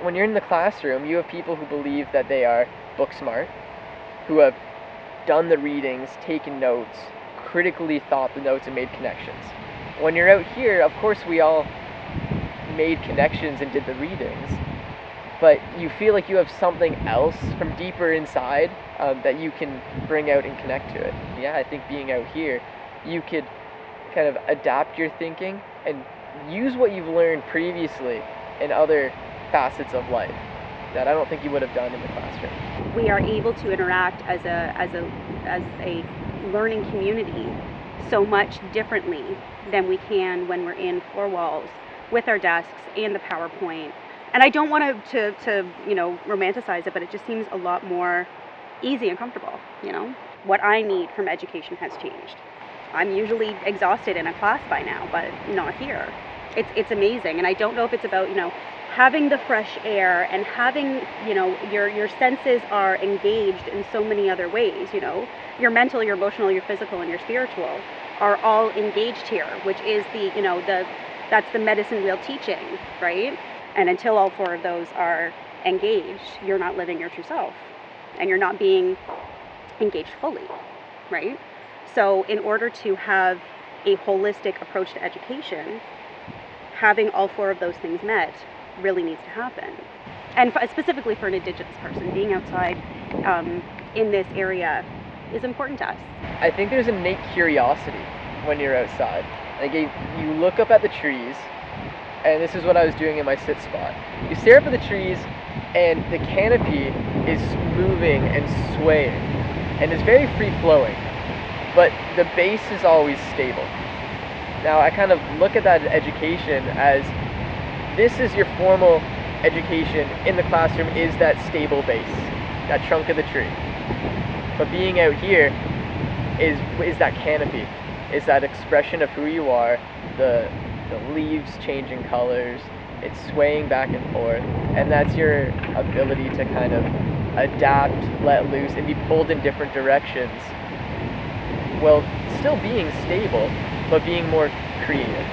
when you're in the classroom, you have people who believe that they are book smart, who have done the readings, taken notes, critically thought the notes, and made connections. When you're out here, of course, we all made connections and did the readings, but you feel like you have something else from deeper inside that you can bring out and connect to it. Yeah, I think being out here, you could kind of adapt your thinking and use what you've learned previously in other facets of life that I don't think you would have done in the classroom. We are able to interact as a learning community so much differently than we can when we're in four walls with our desks and the PowerPoint. And I don't want to romanticize it, but it just seems a lot more easy and comfortable. What I need from education has changed. I'm usually exhausted in a class by now, but not here. It's amazing, and I don't know if it's about having the fresh air and having your senses are engaged in so many other ways. Your mental, your emotional, your physical, and your spiritual are all engaged here, which is that's the medicine wheel teaching, right? And until all four of those are engaged, you're not living your true self, and you're not being engaged fully, right? So in order to have a holistic approach to education, having all four of those things met really needs to happen. And specifically for an Indigenous person, being outside in this area is important to us. I think there's innate curiosity when you're outside. Like you look up at the trees, and this is what I was doing in my sit spot. You stare up at the trees, and the canopy is moving and swaying, and it's very free-flowing, but the base is always stable. Now, I kind of look at that education as this is your formal education in the classroom, is that stable base, that trunk of the tree. But being out here is that canopy, is that expression of who you are, the leaves changing colors, it's swaying back and forth, and that's your ability to kind of adapt, let loose, and be pulled in different directions, while still being stable, but being more creative.